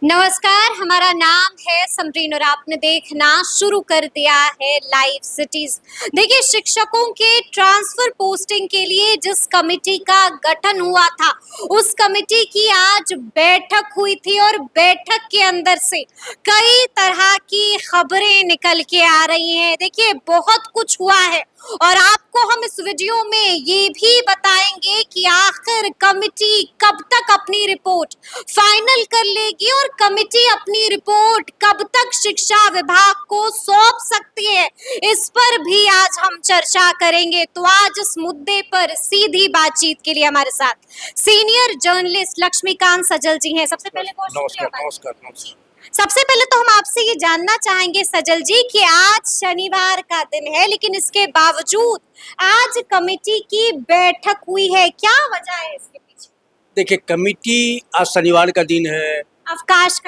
नमस्कार, हमारा नाम है समरीन और आपने देखना शुरू कर दिया है लाइव सिटीज। देखिए, शिक्षकों के ट्रांसफर पोस्टिंग के लिए जिस कमेटी का गठन हुआ था, उस कमेटी की आज बैठक हुई थी और बैठक के अंदर से कई तरह की खबरें निकल के आ रही हैं। देखिए, बहुत कुछ हुआ है और आपको हम इस वीडियो में ये भी बताएंगे कि आखिर कमेटी कब तक अपनी रिपोर्ट फाइनल कर लेगी और कमेटी अपनी रिपोर्ट कब तक शिक्षा विभाग को सौंप सकती है, इस पर भी आज हम चर्चा करेंगे। तो आज इस मुद्दे पर सीधी बातचीत के लिए हमारे साथ सीनियर जर्नलिस्ट लक्ष्मीकांत सजल जी हैं। सबसे पहले नमस्कार नमस्कार नमस्कार। सबसे पहले तो हम आपसे ये जानना चाहेंगे सजल जी कि आज शनिवार का दिन है, लेकिन इसके बावजूद आज कमेटी की बैठक हुई है, क्या वजह है इसके पीछे? देखिए, कमेटी आज शनिवार का दिन है, अवकाश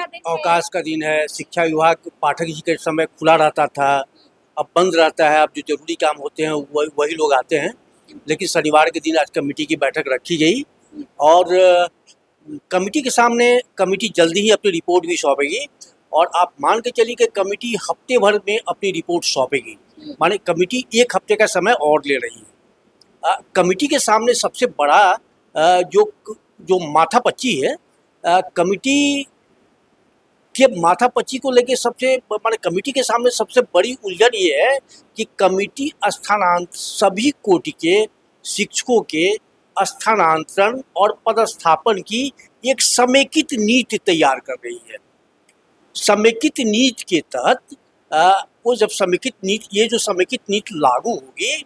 का दिन है। शिक्षा विभाग पाठक जी के समय खुला रहता था, अब बंद रहता है। अब जो जरूरी काम होते हैं वही लोग आते हैं, लेकिन शनिवार के दिन आज कमेटी की बैठक रखी गई और कमेटी के सामने कमेटी जल्दी ही अपनी रिपोर्ट भी सौंपेगी और आप मान के चलिए कि कमेटी हफ्ते भर में अपनी रिपोर्ट सौंपेगी। माने कमेटी एक हफ्ते का समय और ले रही है। कमेटी के सामने सबसे बड़ा जो जो माथापच्ची है, कमेटी के माथापच्ची को लेके सबसे माने कमेटी के सामने सबसे बड़ी उलझन ये है कि कमेटी सभी कोटि के शिक्षकों के स्थानांतरण और पदस्थापन की एक समेकित नीति तैयार कर रही है। समेकित नीति के तहत वो जब ये जो समेकित नीति लागू होगी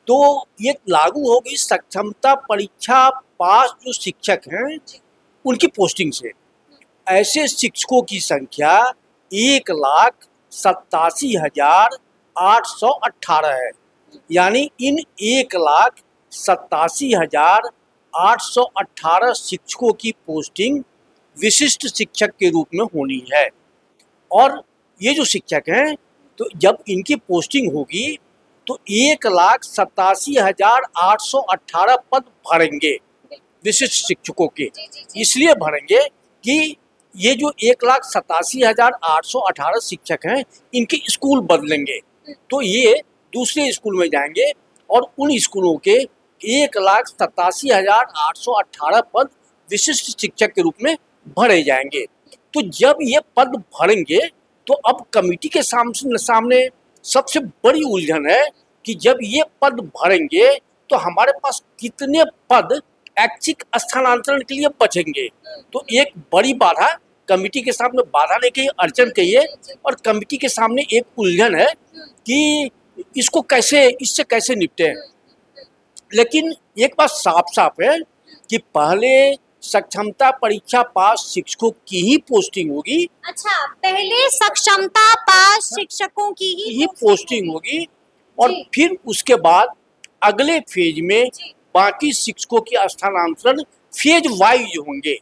तो ये लागू होगी सक्षमता परीक्षा पास जो शिक्षक हैं उनकी पोस्टिंग से। ऐसे शिक्षकों की संख्या 1,87,818 है। यानी इन 1,87,818 शिक्षकों की पोस्टिंग विशिष्ट शिक्षक के रूप में होनी है। और ये जो शिक्षक हैं, तो जब इनकी पोस्टिंग होगी तो 1,87,818 पद भरेंगे विशिष्ट शिक्षकों के। इसलिए भरेंगे कि ये जो 1,87,818 शिक्षक हैं, इनके स्कूल बदलेंगे, तो ये दूसरे स्कूल में जाएंगे और उन स्कूलों के 1,87,818 पद विशिष्ट शिक्षक के रूप में भरे जाएंगे। तो जब ये पद भरेंगे तो अब कमेटी के सामने सबसे बड़ी उलझन है कि जब ये पद भरेंगे तो हमारे पास कितने पद ऐच्छिक स्थानांतरण के लिए बचेंगे। तो एक बड़ी बाधा कमेटी के सामने, बाधा नहीं कही, अड़चन कहिए, और कमेटी के सामने एक उलझन है कि इससे कैसे निपटे। लेकिन एक बात साफ साफ है कि पहले सक्षमता परीक्षा पास शिक्षकों की ही पोस्टिंग होगी। अच्छा, पहले सक्षमता पास शिक्षकों की ही पोस्टिंग होगी और फिर उसके बाद अगले फेज में बाकी शिक्षकों की स्थानांतरण फेज वाइज होंगे।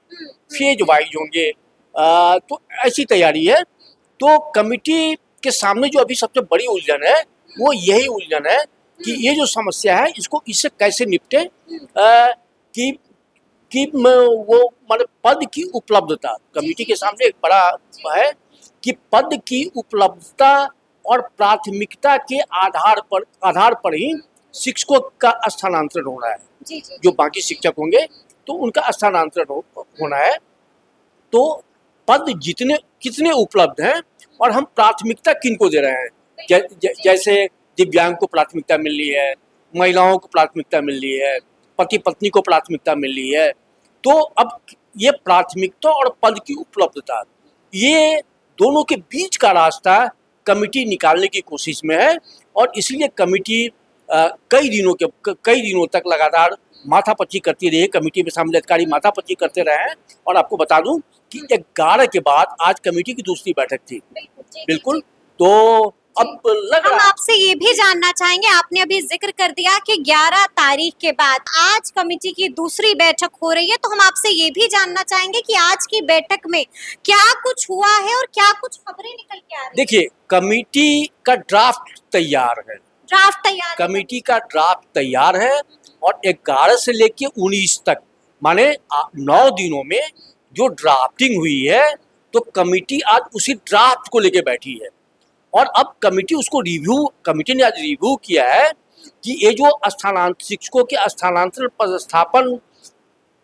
तो ऐसी तैयारी है। तो कमेटी के सामने जो अभी सबसे बड़ी उलझन है वो यही उलझन है कि ये जो समस्या है इससे कैसे निपटे। कि वो माने पद की उपलब्धता, कमेटी के सामने एक बड़ा है कि पद की उपलब्धता और प्राथमिकता के आधार पर ही शिक्षकों का स्थानांतरण होना है। जो बाकी शिक्षक होंगे तो उनका स्थानांतरण होना है। तो पद कितने उपलब्ध हैं और हम प्राथमिकता किनको दे रहे हैं। जैसे दिव्यांग को प्राथमिकता मिल रही है, महिलाओं को प्राथमिकता मिल रही है, पति पत्नी को प्राथमिकता मिल रही है। तो अब ये प्राथमिकता और पद की उपलब्धता, ये दोनों के बीच का रास्ता कमेटी निकालने की कोशिश में है और इसलिए कमेटी कई दिनों तक लगातार माथापच्ची करती रही है। कमेटी में शामिल अधिकारी माथापच्ची करते रहे हैं और आपको बता दूं कि 11 के बाद आज कमेटी की दूसरी बैठक थी। बिल्कुल। तो अब हम आपसे ये भी जानना चाहेंगे, आपने अभी जिक्र कर दिया कि 11 तारीख के बाद आज कमेटी की दूसरी बैठक हो रही है, तो हम आपसे ये भी जानना चाहेंगे कि आज की बैठक में क्या कुछ हुआ है और क्या कुछ खबरें निकल के आ रही हैं। देखिए, कमेटी का ड्राफ्ट तैयार है। कमेटी का ड्राफ्ट तैयार है और 11 से लेके 19 तक माने 9 दिनों में जो ड्राफ्टिंग हुई है, तो कमेटी आज उसी ड्राफ्ट को लेके बैठी है और अब कमेटी ने आज रिव्यू किया है कि ये जो शिक्षकों के स्थानांतरण पदस्थापन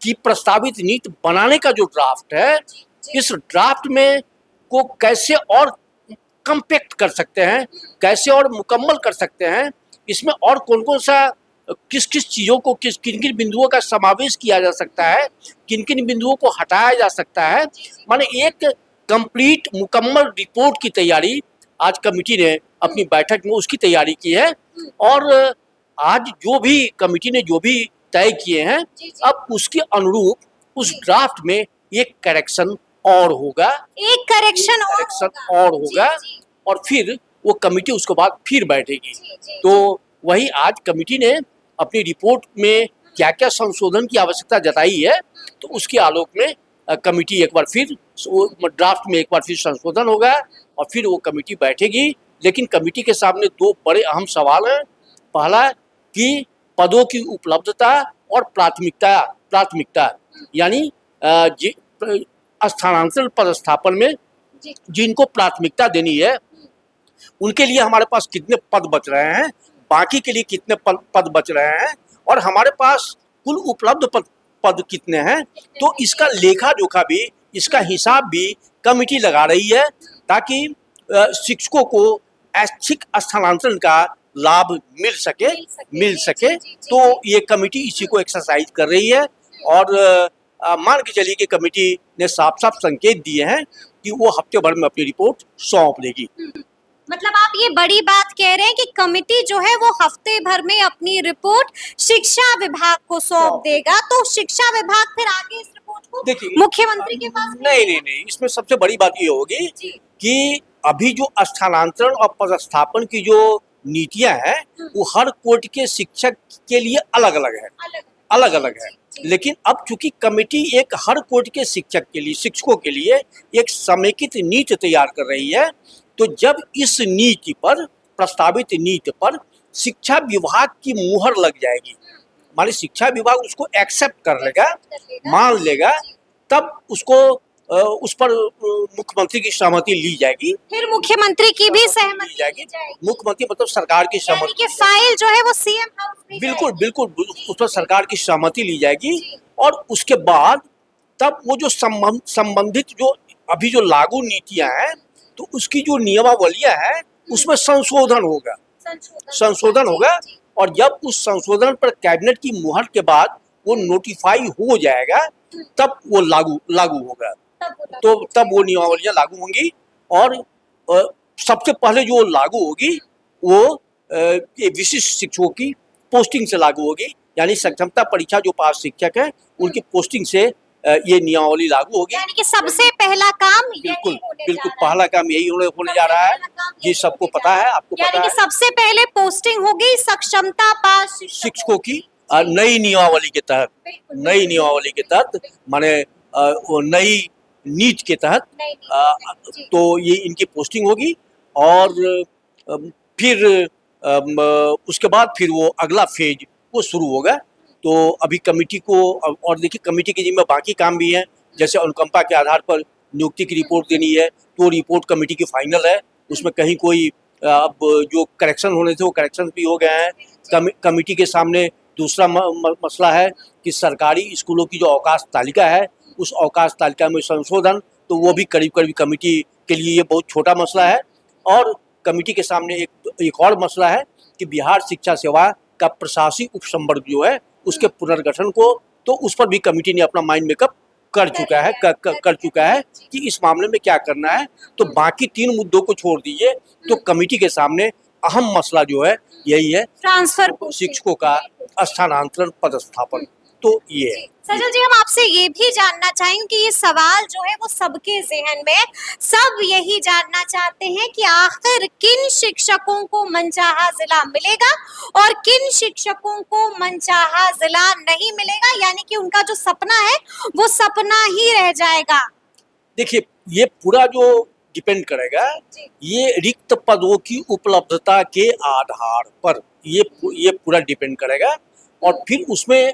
की प्रस्तावित नीति बनाने का जो ड्राफ्ट है, इस ड्राफ्ट में को कैसे और कम्पैक्ट कर सकते हैं, कैसे और मुकम्मल कर सकते हैं, इसमें और कौन कौन सा किस किस चीज़ों को किन किन बिंदुओं का समावेश किया जा सकता है, किन किन बिंदुओं को हटाया जा सकता है, माने एक कंप्लीट मुकम्मल रिपोर्ट की तैयारी आज कमेटी ने अपनी बैठक में उसकी तैयारी की है। और आज जो भी कमेटी ने जो भी तय किए हैं, अब उसके अनुरूप उस ड्राफ्ट में एक करेक्शन और होगा, एक करेक्शन और होगा और फिर वो कमेटी उसके बाद फिर बैठेगी। तो वही आज कमेटी ने अपनी रिपोर्ट में क्या क्या संशोधन की आवश्यकता जताई है, तो उसके आलोक में कमेटी एक बार फिर ड्राफ्ट में एक बार फिर संशोधन होगा और फिर वो कमेटी बैठेगी। लेकिन कमेटी के सामने दो बड़े अहम सवाल हैं। पहला कि पदों की उपलब्धता और प्राथमिकता यानी स्थानांतरण पदस्थापन में जिनको प्राथमिकता देनी है उनके लिए हमारे पास कितने पद बच रहे हैं, बाकी के लिए कितने पद बच रहे हैं और हमारे पास कुल उपलब्ध पद कितने हैं। तो इसका लेखा जोखा भी, इसका हिसाब भी कमेटी लगा रही है ताकि शिक्षकों को ऐच्छिक स्थानांतरण का लाभ मिल सके। तो ये कमेटी इसी को एक्सरसाइज कर रही है और मान के चलिए कि कमेटी ने साफ साफ संकेत दिए हैं कि वो हफ्ते भर में अपनी रिपोर्ट सौंप देगी। मतलब आप ये बड़ी बात कह रहे हैं कि कमेटी जो है वो हफ्ते भर में अपनी रिपोर्ट शिक्षा विभाग को सौंप देगा, तो शिक्षा विभाग फिर आगे इस रिपोर्ट को देखिए मुख्यमंत्री के पास नहीं, इसमें सबसे बड़ी बात ये होगी कि अभी जो स्थानांतरण और पदस्थापन की जो नीतियां हैं वो हर कोर्ट के शिक्षक के लिए अलग अलग है। लेकिन अब चूंकि कमेटी एक हर कोर्ट के शिक्षकों के लिए एक समेकित नीति तैयार कर रही है, तो जब इस प्रस्तावित नीति पर शिक्षा विभाग की मुहर लग जाएगी, माने शिक्षा विभाग उसको एक्सेप्ट कर लेगा, मान लेगा, तब उसको उस पर मुख्यमंत्री की सहमति ली जाएगी, फिर मुख्यमंत्री की भी सहमति ली जाएगी। मुख्यमंत्री मतलब सरकार की सहमति, कि फाइल जो है वो सीएम हाउस में बिल्कुल उस पर सरकार की सहमति ली जाएगी और उसके बाद तब वो जो संबंधित जो अभी जो लागू नीतियां हैं तो उसकी जो नियमावलियां हैं उसमें संशोधन होगा और जब उस संशोधन पर कैबिनेट की मुहर के बाद वो नोटिफाई हो जाएगा तब वो लागू होगा। तो तब वो नियमावलियां लागू होंगी और सबसे पहले जो लागू होगी वो ये विशिष्ट शिक्षकों की पोस्टिंग से लागू होगी, यानी सक्षमता परीक्षा जो पास शिक्षक है उनकी पोस्टिंग से ये नियमावली लागू होगी। यानी कि सबसे पहला काम बिल्कुल पहला काम यही होने जा रहा है, ये सबको पता है, आपको पता है। यानी कि सबसे पहले पोस्टिंग होगी सक्षमता पास शिक्षकों की नई नियमावली के तहत माने नई नीति के तहत तो ये इनकी पोस्टिंग होगी और फिर उसके बाद फिर वो अगला फेज वो शुरू होगा। तो अभी कमेटी को और देखिए कमेटी के जिम्मे बाकी काम भी हैं, जैसे अनुकंपा के आधार पर नियुक्ति की रिपोर्ट देनी है, तो रिपोर्ट कमेटी की फाइनल है, उसमें कहीं कोई अब जो करेक्शन होने थे वो करेक्शन भी हो गए हैं। कमेटी के सामने दूसरा मसला है कि सरकारी स्कूलों की जो अवकाश तालिका है उस अवकाश तालिका में संशोधन, तो वो भी करीब कमेटी के लिए ये बहुत छोटा मसला है। और कमेटी के सामने एक और मसला है कि बिहार शिक्षा सेवा का प्रशासनिक उपसंवर्ग जो है उसके पुनर्गठन को, तो उस पर भी कमेटी ने अपना माइंड मेकअप कर चुका है कि इस मामले में क्या करना है। तो बाकी 3 मुद्दों को छोड़ दीजिए तो कमेटी के सामने अहम मसला जो है यही है ट्रांसफर शिक्षकों का स्थानांतरण पदस्थापन। तो ये है सजल जी, हम आपसे ये भी जानना चाहेंगे कि ये सवाल जो है वो सबके ज़हन में, सब यही जानना चाहते हैं कि आखिर किन शिक्षकों को मनचाहा जिला मिलेगा और किन शिक्षकों को मनचाहा जिला नहीं मिलेगा, यानी कि उनका जो सपना है वो सपना ही रह जाएगा। देखिए ये पूरा जो डिपेंड करेगा ये रिक्त पदों की उपलब्धता के आधार पर ये पूरा डिपेंड करेगा और फिर उसमें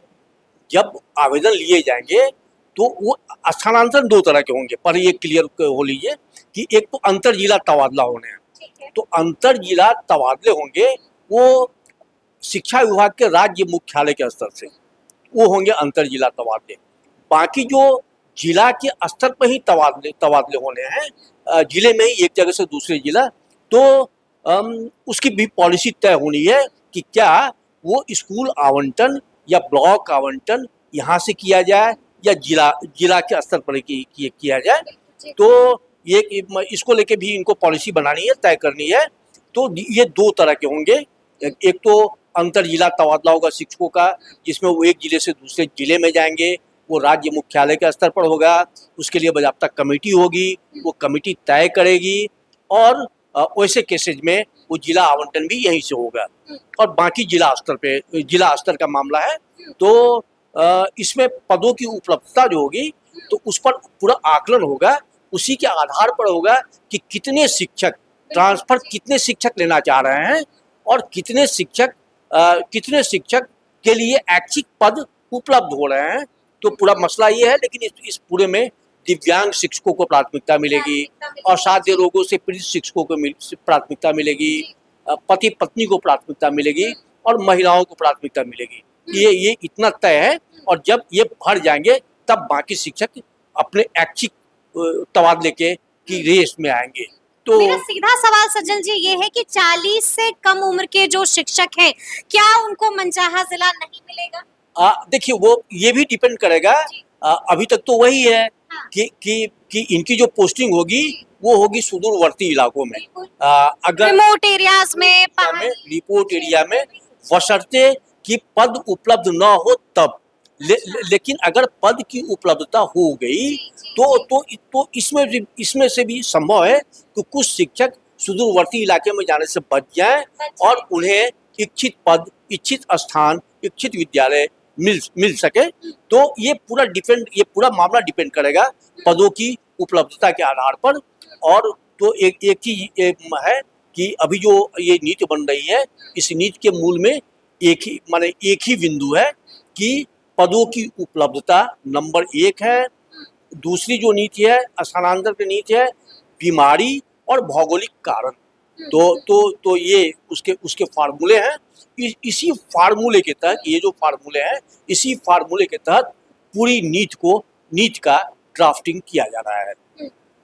जब आवेदन लिए जाएंगे तो वो स्थानांतरण दो तरह के होंगे, पर ये क्लियर हो लीजिए कि एक तो अंतर जिला तबादला होने हैं। ठीक है। तो अंतर जिला तबादले होंगे वो शिक्षा विभाग के राज्य मुख्यालय के स्तर से, वो होंगे अंतर जिला तबादले। बाकी जो जिला के स्तर पर ही तबादले होने हैं, जिले में ही एक जगह से दूसरे जिला, तो उसकी भी पॉलिसी तय होनी है कि क्या वो स्कूल आवंटन या ब्लॉक आवंटन यहाँ से किया जाए या जिला के स्तर पर किया जाए। तो ये इसको लेके भी इनको पॉलिसी बनानी है, तय करनी है। तो ये दो तरह के होंगे, एक तो अंतर जिला तबादला होगा शिक्षकों का, जिसमें वो एक जिले से दूसरे जिले में जाएंगे, वो राज्य मुख्यालय के स्तर पर होगा, उसके लिए बाकायदा कमेटी होगी, वो कमेटी तय करेगी, और वैसे केसेज में वो जिला आवंटन भी यहीं से होगा। और बाकी जिला स्तर का मामला है, तो इसमें पदों की उपलब्धता जो होगी तो उस पर पूरा आकलन होगा, उसी के आधार पर होगा कि कितने शिक्षक ट्रांसफर, कितने शिक्षक लेना चाह रहे हैं और कितने शिक्षक के लिए ऐच्छिक पद उपलब्ध हो रहे हैं। तो पूरा मसला ये है, लेकिन इस पूरे में दिव्यांग शिक्षकों को प्राथमिकता मिलेगी, और साध्य रोगों से पीड़ित शिक्षकों को प्राथमिकता मिलेगी, पति पत्नी को प्राथमिकता मिलेगी, और महिलाओं को प्राथमिकता मिलेगी। ये इतना तय है, और जब ये भर जाएंगे तब बाकी शिक्षक अपने ऐच्छिक तबादले की रेस में आएंगे। तो मेरा सीधा सवाल सज्जन जी ये है कि 40 से कम उम्र के जो शिक्षक हैं, क्या उनको मनचाहा जिला नहीं मिलेगा? देखिए, वो ये भी डिपेंड करेगा। अभी तक तो वही है हाँ। कि इनकी जो पोस्टिंग होगी वो होगी सुदूरवर्ती इलाकों में, अगर रिमोट एरियाज में, रिपोर्ट एरिया में, बशर्ते कि पद उपलब्ध न हो तब। लेकिन अगर पद की उपलब्धता हो गई तो इसमें से भी संभव है कि कुछ शिक्षक सुदूरवर्ती इलाके में जाने से बच जाएं और उन्हें इच्छित पद, इच्छित स्थान, इच्छित विद्यालय मिल सके। तो ये पूरा मामला डिपेंड करेगा पदों की उपलब्धता के आधार पर। और तो एक चीज है कि अभी जो ये नीति बन रही है, इस नीति के मूल में एक ही बिंदु है कि पदों की उपलब्धता नंबर 1 है। दूसरी जो नीति है, स्थानांतरण की नीति है, बीमारी और भौगोलिक कारण। तो ये उसके फार्मूले हैं। इसी फार्मूले के तहत, ये जो फार्मूले हैं, इसी फार्मूले के तहत पूरी नीति का ड्राफ्टिंग किया जा रहा है।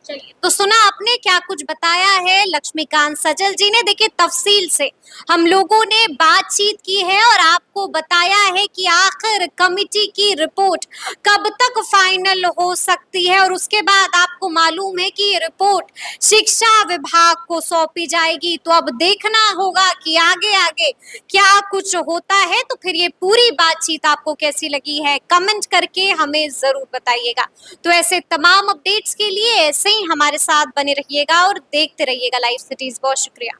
चलिए, तो सुना आपने क्या कुछ बताया है लक्ष्मीकांत सजल जी ने। देखिए, तफसील से हम लोगों ने बातचीत की है और आपको बताया है कि आखिर कमिटी की रिपोर्ट कब तक फाइनल हो सकती है, और उसके बाद आपको मालूम है कि ये रिपोर्ट शिक्षा विभाग को सौंपी जाएगी। तो अब देखना होगा कि आगे क्या कुछ होता है। तो फिर ये पूरी बातचीत आपको कैसी लगी है, कमेंट करके हमें जरूर बताइएगा। तो ऐसे तमाम अपडेट्स के लिए ऐसे ही हमारे साथ बने रहिएगा और देखते रहिएगा लाइव सिटीज। बहुत शुक्रिया।